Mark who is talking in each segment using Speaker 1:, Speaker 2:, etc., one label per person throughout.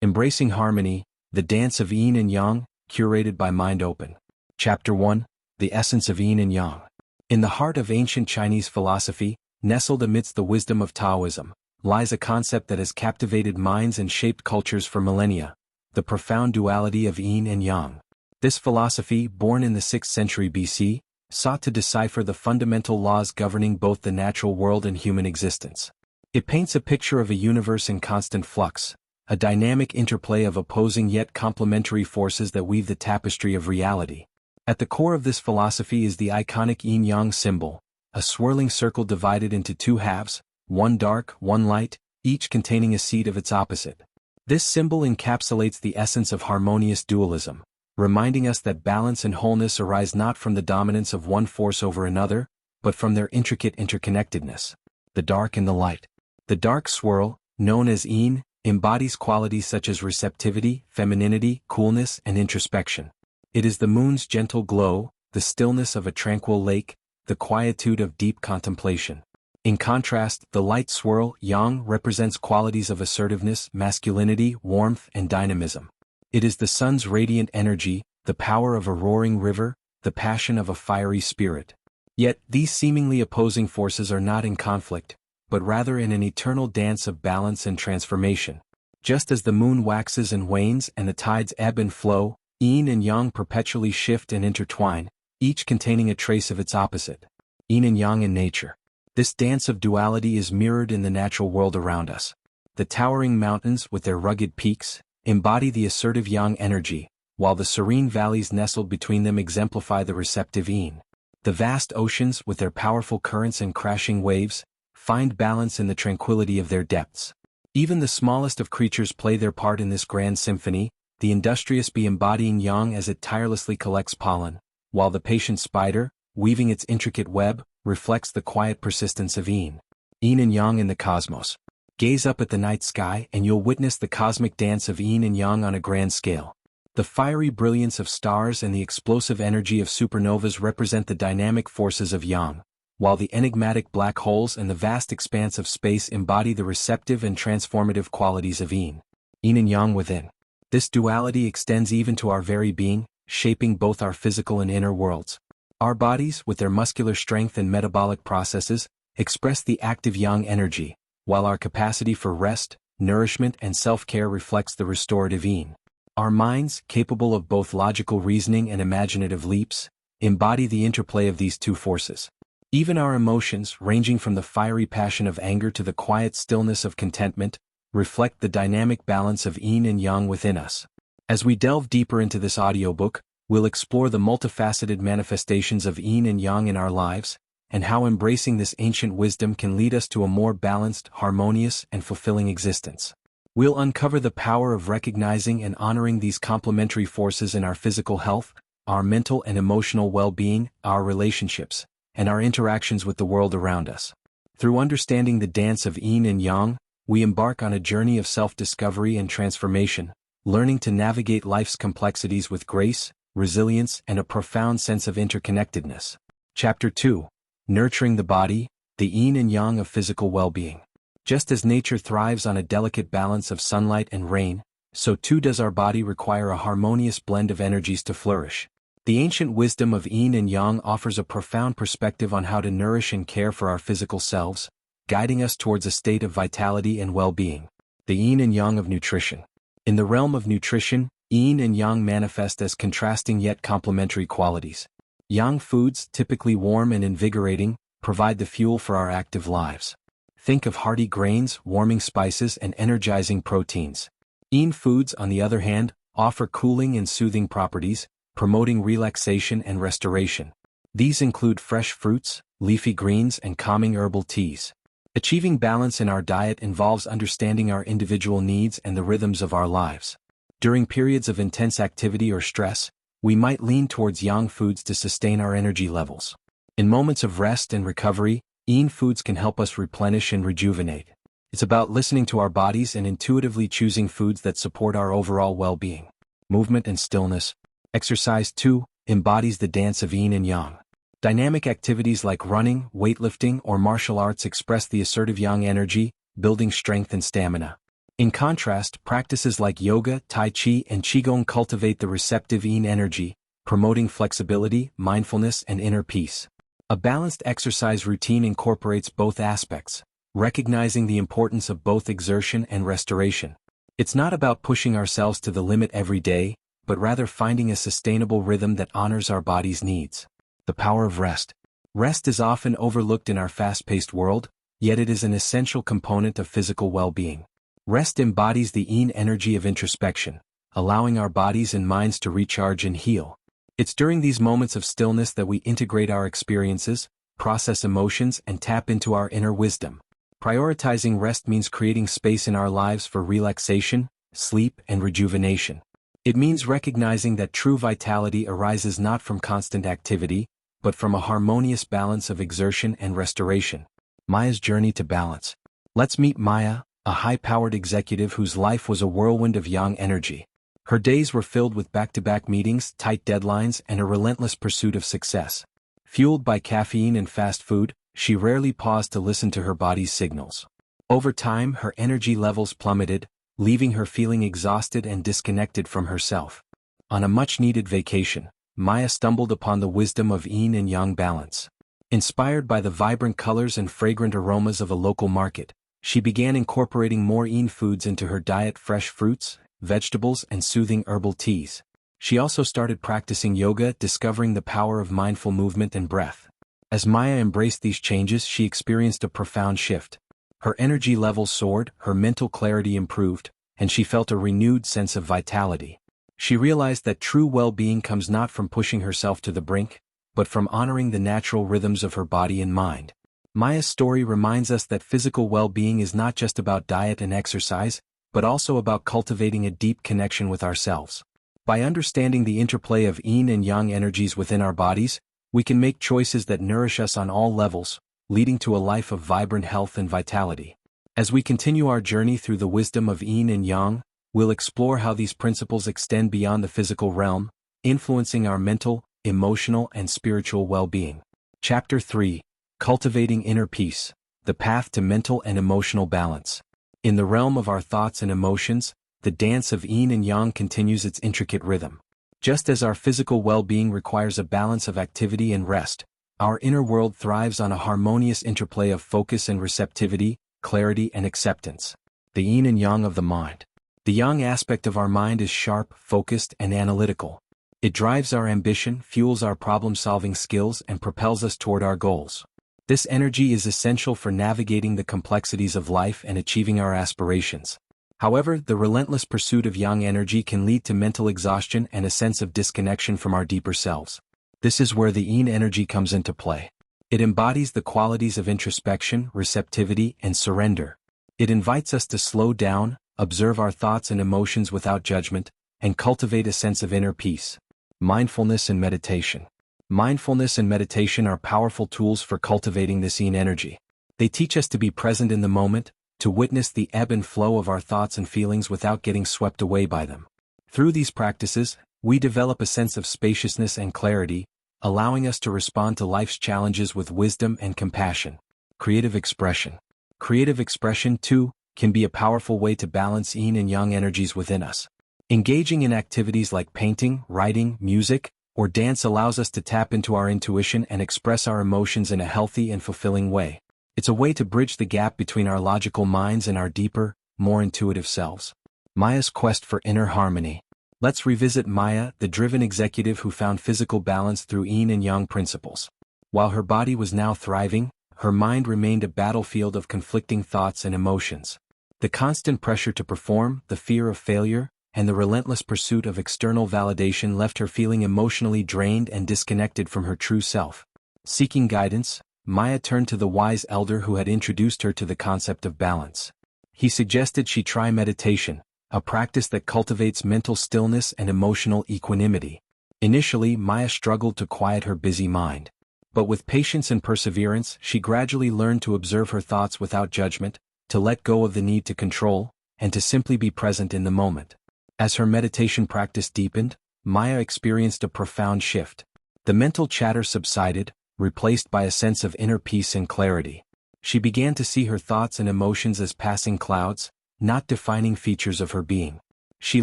Speaker 1: Embracing Harmony, The Dance of Yin and Yang, curated by Mind Open. Chapter 1, The Essence of Yin and Yang. In the heart of ancient Chinese philosophy, nestled amidst the wisdom of Taoism, lies a concept that has captivated minds and shaped cultures for millennia: the profound duality of Yin and Yang. This philosophy, born in the 6th century BC, sought to decipher the fundamental laws governing both the natural world and human existence. It paints a picture of a universe in constant flux, a dynamic interplay of opposing yet complementary forces that weave the tapestry of reality. At the core of this philosophy is the iconic yin-yang symbol, a swirling circle divided into two halves, one dark, one light, each containing a seed of its opposite. This symbol encapsulates the essence of harmonious dualism, reminding us that balance and wholeness arise not from the dominance of one force over another, but from their intricate interconnectedness. The dark and the light. The dark swirl, known as yin, embodies qualities such as receptivity, femininity, coolness, and introspection. It is the moon's gentle glow, the stillness of a tranquil lake, the quietude of deep contemplation. In contrast, the light swirl, yang, represents qualities of assertiveness, masculinity, warmth, and dynamism. It is the sun's radiant energy, the power of a roaring river, the passion of a fiery spirit. Yet, these seemingly opposing forces are not in conflict, but rather in an eternal dance of balance and transformation. Just as the moon waxes and wanes and the tides ebb and flow, yin and yang perpetually shift and intertwine, each containing a trace of its opposite. Yin and yang in nature. This dance of duality is mirrored in the natural world around us. The towering mountains, with their rugged peaks, embody the assertive yang energy, while the serene valleys nestled between them exemplify the receptive yin. The vast oceans, with their powerful currents and crashing waves, find balance in the tranquility of their depths. Even the smallest of creatures play their part in this grand symphony, the industrious bee embodying yang as it tirelessly collects pollen, while the patient spider, weaving its intricate web, reflects the quiet persistence of yin. Yin and yang in the cosmos. Gaze up at the night sky and you'll witness the cosmic dance of yin and yang on a grand scale. The fiery brilliance of stars and the explosive energy of supernovas represent the dynamic forces of yang, while the enigmatic black holes and the vast expanse of space embody the receptive and transformative qualities of yin. Yin and yang within. This duality extends even to our very being, shaping both our physical and inner worlds. Our bodies, with their muscular strength and metabolic processes, express the active yang energy, while our capacity for rest, nourishment, and self-care reflects the restorative yin. Our minds, capable of both logical reasoning and imaginative leaps, embody the interplay of these two forces. Even our emotions, ranging from the fiery passion of anger to the quiet stillness of contentment, reflect the dynamic balance of yin and yang within us. As we delve deeper into this audiobook, we'll explore the multifaceted manifestations of yin and yang in our lives, and how embracing this ancient wisdom can lead us to a more balanced, harmonious, and fulfilling existence. We'll uncover the power of recognizing and honoring these complementary forces in our physical health, our mental and emotional well-being, our relationships, and our interactions with the world around us. Through understanding the dance of yin and yang, we embark on a journey of self-discovery and transformation, learning to navigate life's complexities with grace, resilience, and a profound sense of interconnectedness. Chapter 2. Nurturing the body, the yin and yang of physical well-being. Just as nature thrives on a delicate balance of sunlight and rain, so too does our body require a harmonious blend of energies to flourish. The ancient wisdom of yin and yang offers a profound perspective on how to nourish and care for our physical selves, guiding us towards a state of vitality and well-being. The yin and yang of nutrition. In the realm of nutrition, yin and yang manifest as contrasting yet complementary qualities. Yang foods, typically warm and invigorating, provide the fuel for our active lives. Think of hearty grains, warming spices, and energizing proteins. Yin foods, on the other hand, offer cooling and soothing properties, promoting relaxation and restoration. These include fresh fruits, leafy greens, and calming herbal teas. Achieving balance in our diet involves understanding our individual needs and the rhythms of our lives. During periods of intense activity or stress, we might lean towards yang foods to sustain our energy levels. In moments of rest and recovery, yin foods can help us replenish and rejuvenate. It's about listening to our bodies and intuitively choosing foods that support our overall well-being. Movement and stillness. Exercise, too, embodies the dance of yin and yang. Dynamic activities like running, weightlifting, or martial arts express the assertive yang energy, building strength and stamina. In contrast, practices like yoga, tai chi, and qigong cultivate the receptive yin energy, promoting flexibility, mindfulness, and inner peace. A balanced exercise routine incorporates both aspects, recognizing the importance of both exertion and restoration. It's not about pushing ourselves to the limit every day, but rather finding a sustainable rhythm that honors our body's needs. The power of rest. Rest is often overlooked in our fast-paced world, yet it is an essential component of physical well-being. Rest embodies the yin energy of introspection, allowing our bodies and minds to recharge and heal. It's during these moments of stillness that we integrate our experiences, process emotions, and tap into our inner wisdom. Prioritizing rest means creating space in our lives for relaxation, sleep, and rejuvenation. It means recognizing that true vitality arises not from constant activity, but from a harmonious balance of exertion and restoration. Maya's journey to balance. Let's meet Maya, a high-powered executive whose life was a whirlwind of yang energy. Her days were filled with back-to-back meetings, tight deadlines, and a relentless pursuit of success. Fueled by caffeine and fast food, she rarely paused to listen to her body's signals. Over time, her energy levels plummeted, leaving her feeling exhausted and disconnected from herself. On a much-needed vacation, Maya stumbled upon the wisdom of yin and yang balance. Inspired by the vibrant colors and fragrant aromas of a local market, she began incorporating more yin foods into her diet: fresh fruits, vegetables, and soothing herbal teas. She also started practicing yoga, discovering the power of mindful movement and breath. As Maya embraced these changes, she experienced a profound shift. Her energy levels soared, her mental clarity improved, and she felt a renewed sense of vitality. She realized that true well-being comes not from pushing herself to the brink, but from honoring the natural rhythms of her body and mind. Maya's story reminds us that physical well-being is not just about diet and exercise, but also about cultivating a deep connection with ourselves. By understanding the interplay of yin and yang energies within our bodies, we can make choices that nourish us on all levels, leading to a life of vibrant health and vitality. As we continue our journey through the wisdom of yin and yang, we'll explore how these principles extend beyond the physical realm, influencing our mental, emotional, and spiritual well-being. Chapter 3. Cultivating Inner Peace, the Path to Mental and Emotional Balance. In the realm of our thoughts and emotions, the dance of yin and yang continues its intricate rhythm. Just as our physical well-being requires a balance of activity and rest, our inner world thrives on a harmonious interplay of focus and receptivity, clarity and acceptance. The yin and yang of the mind. The yang aspect of our mind is sharp, focused, and analytical. It drives our ambition, fuels our problem-solving skills, and propels us toward our goals. This energy is essential for navigating the complexities of life and achieving our aspirations. However, the relentless pursuit of yang energy can lead to mental exhaustion and a sense of disconnection from our deeper selves. This is where the yin energy comes into play. It embodies the qualities of introspection, receptivity, and surrender. It invites us to slow down, observe our thoughts and emotions without judgment, and cultivate a sense of inner peace. Mindfulness and meditation. Mindfulness and meditation are powerful tools for cultivating this yin energy. They teach us to be present in the moment, to witness the ebb and flow of our thoughts and feelings without getting swept away by them. Through these practices, we develop a sense of spaciousness and clarity, allowing us to respond to life's challenges with wisdom and compassion. Creative expression. Creative expression, too, can be a powerful way to balance yin and yang energies within us. Engaging in activities like painting, writing, music, or dance allows us to tap into our intuition and express our emotions in a healthy and fulfilling way. It's a way to bridge the gap between our logical minds and our deeper, more intuitive selves. Maya's quest for inner harmony. Let's revisit Maya, the driven executive who found physical balance through yin and yang principles. While her body was now thriving, her mind remained a battlefield of conflicting thoughts and emotions. The constant pressure to perform, the fear of failure, and the relentless pursuit of external validation left her feeling emotionally drained and disconnected from her true self. Seeking guidance, Maya turned to the wise elder who had introduced her to the concept of balance. He suggested she try meditation, a practice that cultivates mental stillness and emotional equanimity. Initially, Maya struggled to quiet her busy mind. But with patience and perseverance, she gradually learned to observe her thoughts without judgment, to let go of the need to control, and to simply be present in the moment. As her meditation practice deepened, Maya experienced a profound shift. The mental chatter subsided, replaced by a sense of inner peace and clarity. She began to see her thoughts and emotions as passing clouds, not defining features of her being. She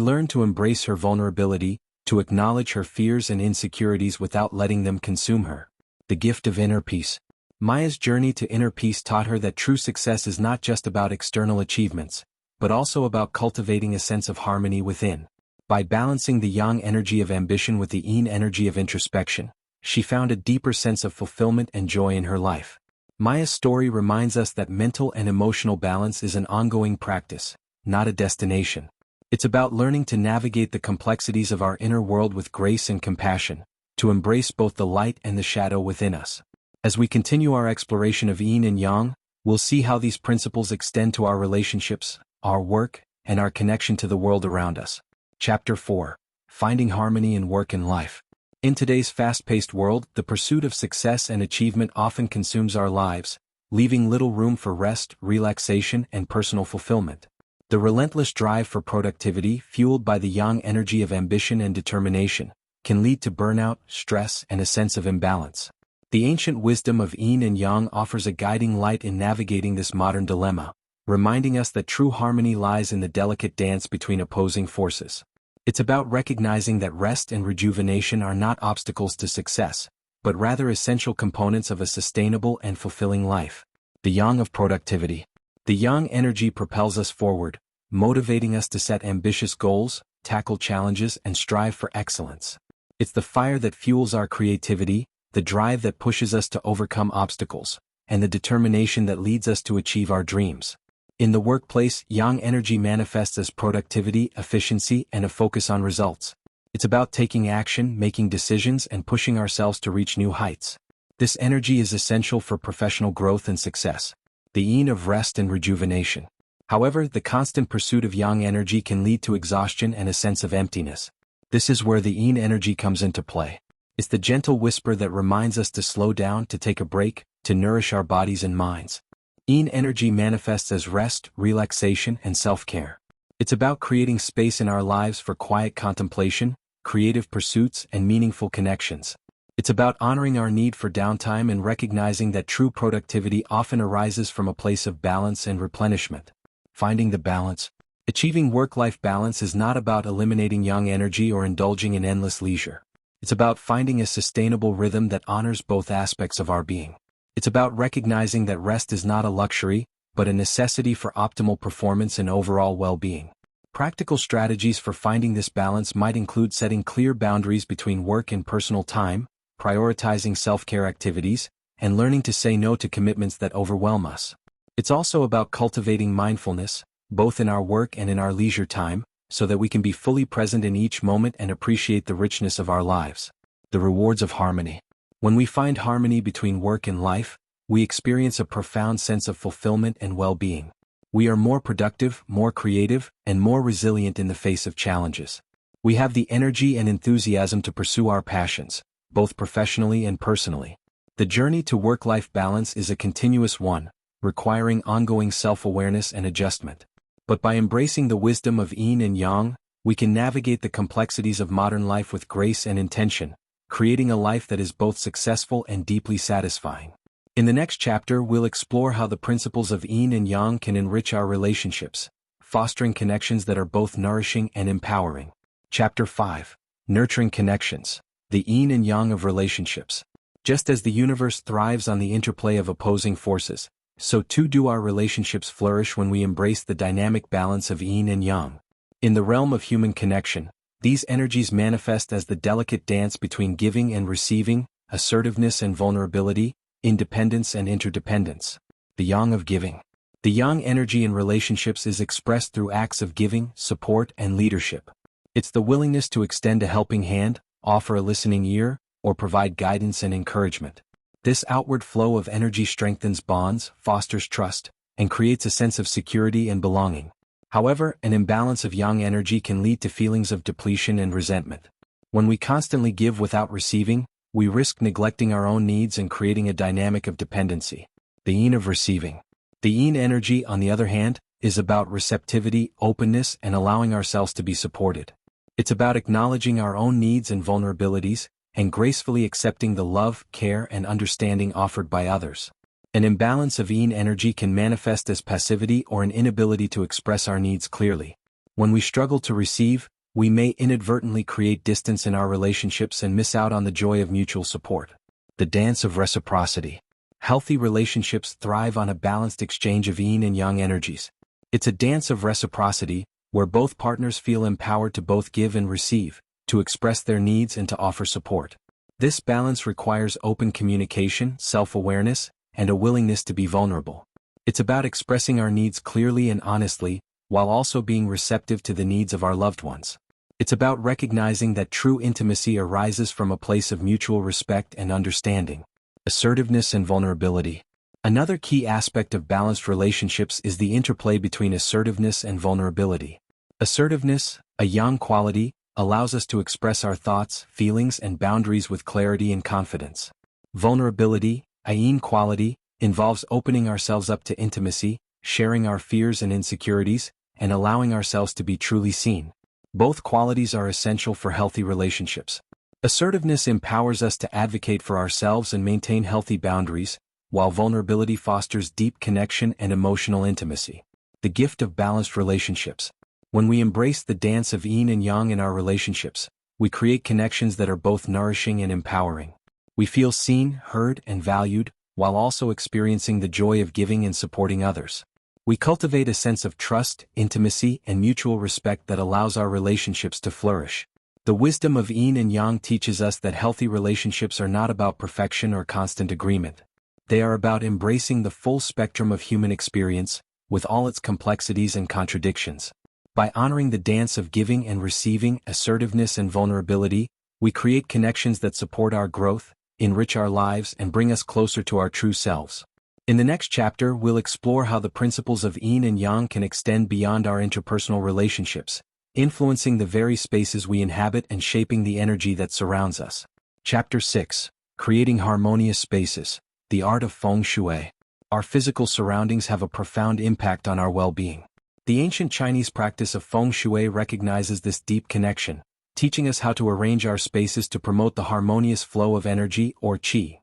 Speaker 1: learned to embrace her vulnerability, to acknowledge her fears and insecurities without letting them consume her. The gift of inner peace. Maya's journey to inner peace taught her that true success is not just about external achievements, but also about cultivating a sense of harmony within. By balancing the yang energy of ambition with the yin energy of introspection, she found a deeper sense of fulfillment and joy in her life. Maya's story reminds us that mental and emotional balance is an ongoing practice, not a destination. It's about learning to navigate the complexities of our inner world with grace and compassion, to embrace both the light and the shadow within us. As we continue our exploration of yin and yang, we'll see how these principles extend to our relationships, our work, and our connection to the world around us. Chapter 4. Finding Harmony in Work and Life. In today's fast-paced world, the pursuit of success and achievement often consumes our lives, leaving little room for rest, relaxation, and personal fulfillment. The relentless drive for productivity, fueled by the yang energy of ambition and determination, can lead to burnout, stress, and a sense of imbalance. The ancient wisdom of yin and yang offers a guiding light in navigating this modern dilemma, reminding us that true harmony lies in the delicate dance between opposing forces. It's about recognizing that rest and rejuvenation are not obstacles to success, but rather essential components of a sustainable and fulfilling life. The yang of productivity. The yang energy propels us forward, motivating us to set ambitious goals, tackle challenges, and strive for excellence. It's the fire that fuels our creativity, the drive that pushes us to overcome obstacles, and the determination that leads us to achieve our dreams. In the workplace, yang energy manifests as productivity, efficiency, and a focus on results. It's about taking action, making decisions, and pushing ourselves to reach new heights. This energy is essential for professional growth and success. The yin of rest and rejuvenation. However, the constant pursuit of yang energy can lead to exhaustion and a sense of emptiness. This is where the yin energy comes into play. It's the gentle whisper that reminds us to slow down, to take a break, to nourish our bodies and minds. Yin energy manifests as rest, relaxation, and self-care. It's about creating space in our lives for quiet contemplation, creative pursuits, and meaningful connections. It's about honoring our need for downtime and recognizing that true productivity often arises from a place of balance and replenishment. Finding the balance. Achieving work-life balance is not about eliminating yang energy or indulging in endless leisure. It's about finding a sustainable rhythm that honors both aspects of our being. It's about recognizing that rest is not a luxury, but a necessity for optimal performance and overall well-being. Practical strategies for finding this balance might include setting clear boundaries between work and personal time, prioritizing self-care activities, and learning to say no to commitments that overwhelm us. It's also about cultivating mindfulness, both in our work and in our leisure time, so that we can be fully present in each moment and appreciate the richness of our lives. The rewards of harmony. When we find harmony between work and life, we experience a profound sense of fulfillment and well-being. We are more productive, more creative, and more resilient in the face of challenges. We have the energy and enthusiasm to pursue our passions, both professionally and personally. The journey to work-life balance is a continuous one, requiring ongoing self-awareness and adjustment. But by embracing the wisdom of yin and yang, we can navigate the complexities of modern life with grace and intention, creating a life that is both successful and deeply satisfying. In the next chapter, we'll explore how the principles of yin and yang can enrich our relationships, fostering connections that are both nourishing and empowering. Chapter 5. Nurturing Connections. The yin and yang of relationships. Just as the universe thrives on the interplay of opposing forces, so too do our relationships flourish when we embrace the dynamic balance of yin and yang. In the realm of human connection, these energies manifest as the delicate dance between giving and receiving, assertiveness and vulnerability, independence and interdependence. The yang of giving. The yang energy in relationships is expressed through acts of giving, support, and leadership. It's the willingness to extend a helping hand, offer a listening ear, or provide guidance and encouragement. This outward flow of energy strengthens bonds, fosters trust, and creates a sense of security and belonging. However, an imbalance of yang energy can lead to feelings of depletion and resentment. When we constantly give without receiving, we risk neglecting our own needs and creating a dynamic of dependency. The yin of receiving. The yin energy, on the other hand, is about receptivity, openness, and allowing ourselves to be supported. It's about acknowledging our own needs and vulnerabilities, and gracefully accepting the love, care, and understanding offered by others. An imbalance of yin energy can manifest as passivity or an inability to express our needs clearly. When we struggle to receive, we may inadvertently create distance in our relationships and miss out on the joy of mutual support. The dance of reciprocity. Healthy relationships thrive on a balanced exchange of yin and yang energies. It's a dance of reciprocity, where both partners feel empowered to both give and receive, to express their needs and to offer support. This balance requires open communication, self-awareness, and a willingness to be vulnerable. It's about expressing our needs clearly and honestly, while also being receptive to the needs of our loved ones. It's about recognizing that true intimacy arises from a place of mutual respect and understanding. Assertiveness and vulnerability. Another key aspect of balanced relationships is the interplay between assertiveness and vulnerability. Assertiveness, a yang quality, allows us to express our thoughts, feelings, and boundaries with clarity and confidence. Vulnerability, a yin quality, involves opening ourselves up to intimacy, sharing our fears and insecurities, and allowing ourselves to be truly seen. Both qualities are essential for healthy relationships. Assertiveness empowers us to advocate for ourselves and maintain healthy boundaries, while vulnerability fosters deep connection and emotional intimacy. The gift of balanced relationships. When we embrace the dance of yin and yang in our relationships, we create connections that are both nourishing and empowering. We feel seen, heard, and valued, while also experiencing the joy of giving and supporting others. We cultivate a sense of trust, intimacy, and mutual respect that allows our relationships to flourish. The wisdom of yin and yang teaches us that healthy relationships are not about perfection or constant agreement. They are about embracing the full spectrum of human experience, with all its complexities and contradictions. By honoring the dance of giving and receiving, assertiveness and vulnerability, we create connections that support our growth, enrich our lives, and bring us closer to our true selves. In the next chapter, we'll explore how the principles of yin and yang can extend beyond our interpersonal relationships, influencing the very spaces we inhabit and shaping the energy that surrounds us. Chapter 6. Creating Harmonious Spaces. The Art of Feng Shui. Our physical surroundings have a profound impact on our well-being. The ancient Chinese practice of Feng Shui recognizes this deep connection, teaching us how to arrange our spaces to promote the harmonious flow of energy or qi.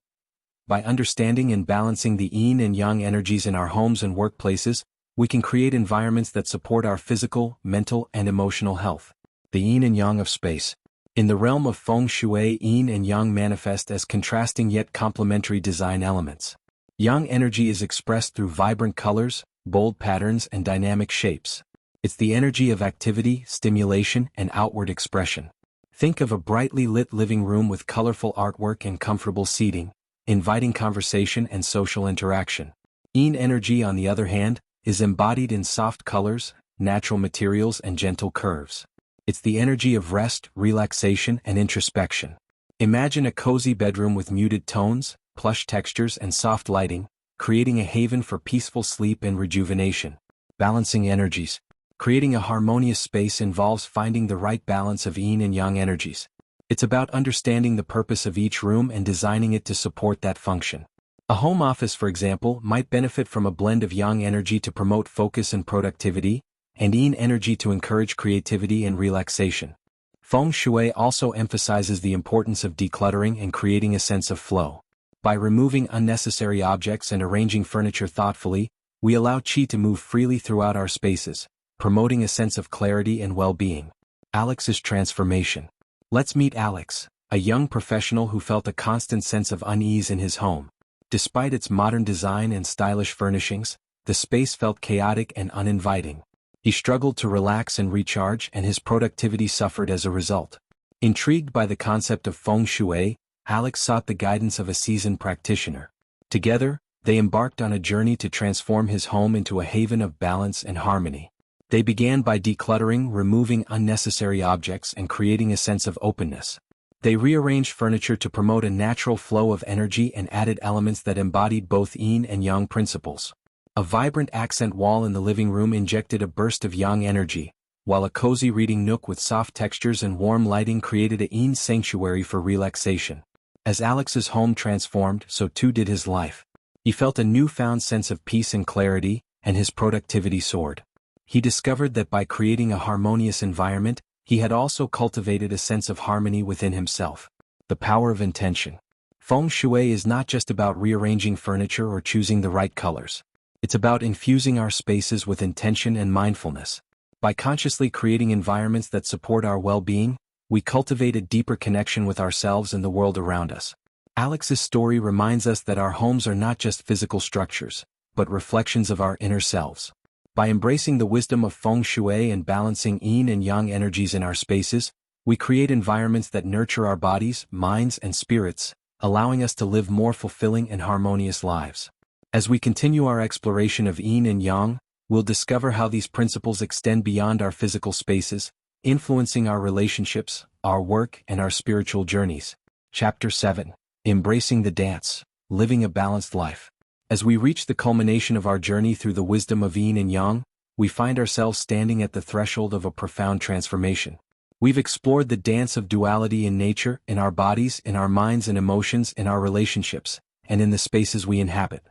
Speaker 1: By understanding and balancing the yin and yang energies in our homes and workplaces, we can create environments that support our physical, mental, and emotional health. The yin and yang of space. In the realm of Feng Shui, yin and yang manifest as contrasting yet complementary design elements. Yang energy is expressed through vibrant colors, bold patterns, and dynamic shapes. It's the energy of activity, stimulation, and outward expression. Think of a brightly lit living room with colorful artwork and comfortable seating, inviting conversation and social interaction. Yin energy, on the other hand, is embodied in soft colors, natural materials, and gentle curves. It's the energy of rest, relaxation, and introspection. Imagine a cozy bedroom with muted tones, plush textures, and soft lighting, creating a haven for peaceful sleep and rejuvenation. Balancing energies. Creating a harmonious space involves finding the right balance of yin and yang energies. It's about understanding the purpose of each room and designing it to support that function. A home office, for example, might benefit from a blend of yang energy to promote focus and productivity, and yin energy to encourage creativity and relaxation. Feng Shui also emphasizes the importance of decluttering and creating a sense of flow. By removing unnecessary objects and arranging furniture thoughtfully, we allow qi to move freely throughout our spaces, promoting a sense of clarity and well-being. Alex's transformation. Let's meet Alex, a young professional who felt a constant sense of unease in his home. Despite its modern design and stylish furnishings, the space felt chaotic and uninviting. He struggled to relax and recharge, and his productivity suffered as a result. Intrigued by the concept of Feng Shui, Alex sought the guidance of a seasoned practitioner. Together, they embarked on a journey to transform his home into a haven of balance and harmony. They began by decluttering, removing unnecessary objects, and creating a sense of openness. They rearranged furniture to promote a natural flow of energy and added elements that embodied both yin and yang principles. A vibrant accent wall in the living room injected a burst of yang energy, while a cozy reading nook with soft textures and warm lighting created a yin sanctuary for relaxation. As Alex's home transformed, so too did his life. He felt a newfound sense of peace and clarity, and his productivity soared. He discovered that by creating a harmonious environment, he had also cultivated a sense of harmony within himself. The power of intention. Feng Shui is not just about rearranging furniture or choosing the right colors. It's about infusing our spaces with intention and mindfulness. By consciously creating environments that support our well-being, we cultivate a deeper connection with ourselves and the world around us. Alex's story reminds us that our homes are not just physical structures, but reflections of our inner selves. By embracing the wisdom of Feng Shui and balancing yin and yang energies in our spaces, we create environments that nurture our bodies, minds, and spirits, allowing us to live more fulfilling and harmonious lives. As we continue our exploration of yin and yang, we'll discover how these principles extend beyond our physical spaces, influencing our relationships, our work, and our spiritual journeys. Chapter 7. Embracing the Dance, Living a Balanced Life. As we reach the culmination of our journey through the wisdom of yin and yang, we find ourselves standing at the threshold of a profound transformation. We've explored the dance of duality in nature, in our bodies, in our minds and emotions, in our relationships, and in the spaces we inhabit.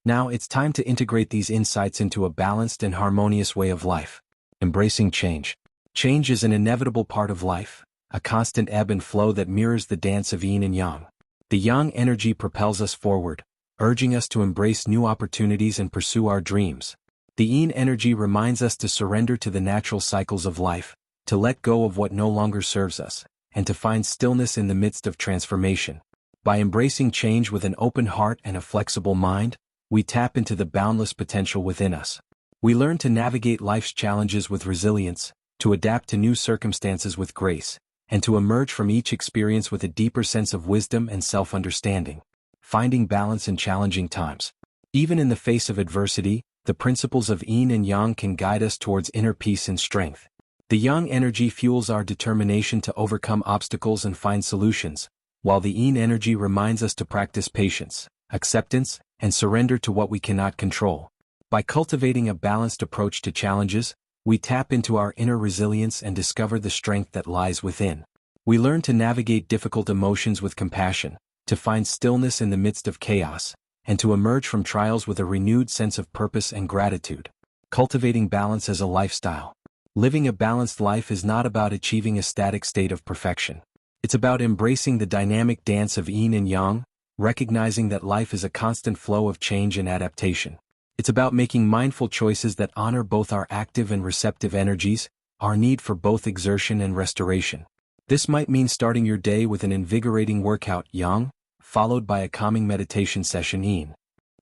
Speaker 1: Now it's time to integrate these insights into a balanced and harmonious way of life. Embracing change. Change is an inevitable part of life, a constant ebb and flow that mirrors the dance of yin and yang. The yang energy propels us forward, urging us to embrace new opportunities and pursue our dreams. The yin energy reminds us to surrender to the natural cycles of life, to let go of what no longer serves us, and to find stillness in the midst of transformation. By embracing change with an open heart and a flexible mind, we tap into the boundless potential within us. We learn to navigate life's challenges with resilience, to adapt to new circumstances with grace, and to emerge from each experience with a deeper sense of wisdom and self-understanding. Finding balance in challenging times. Even in the face of adversity, the principles of yin and yang can guide us towards inner peace and strength. The yang energy fuels our determination to overcome obstacles and find solutions, while the yin energy reminds us to practice patience, acceptance, and surrender to what we cannot control. By cultivating a balanced approach to challenges, we tap into our inner resilience and discover the strength that lies within. We learn to navigate difficult emotions with compassion, to find stillness in the midst of chaos, and to emerge from trials with a renewed sense of purpose and gratitude. Cultivating balance as a lifestyle. Living a balanced life is not about achieving a static state of perfection. It's about embracing the dynamic dance of yin and yang, recognizing that life is a constant flow of change and adaptation. It's about making mindful choices that honor both our active and receptive energies, our need for both exertion and restoration. This might mean starting your day with an invigorating workout yang, followed by a calming meditation session yin.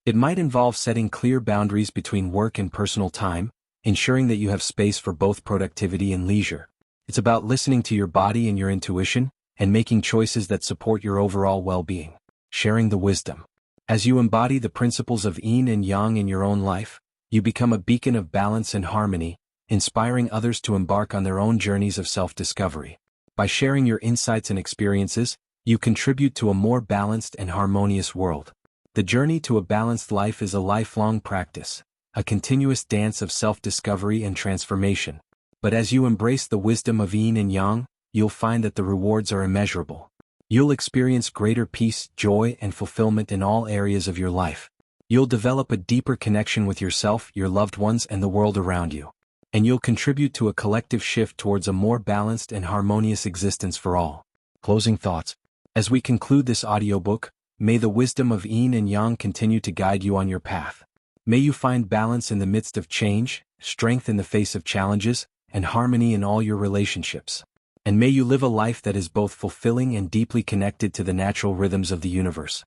Speaker 1: It might involve setting clear boundaries between work and personal time, ensuring that you have space for both productivity and leisure. It's about listening to your body and your intuition, and making choices that support your overall well-being. Sharing the wisdom. As you embody the principles of yin and yang in your own life, you become a beacon of balance and harmony, inspiring others to embark on their own journeys of self-discovery. By sharing your insights and experiences, you contribute to a more balanced and harmonious world. The journey to a balanced life is a lifelong practice, a continuous dance of self-discovery and transformation. But as you embrace the wisdom of yin and yang, you'll find that the rewards are immeasurable. You'll experience greater peace, joy, and fulfillment in all areas of your life. You'll develop a deeper connection with yourself, your loved ones, and the world around you. And you'll contribute to a collective shift towards a more balanced and harmonious existence for all. Closing thoughts. As we conclude this audiobook, may the wisdom of yin and yang continue to guide you on your path. May you find balance in the midst of change, strength in the face of challenges, and harmony in all your relationships. And may you live a life that is both fulfilling and deeply connected to the natural rhythms of the universe.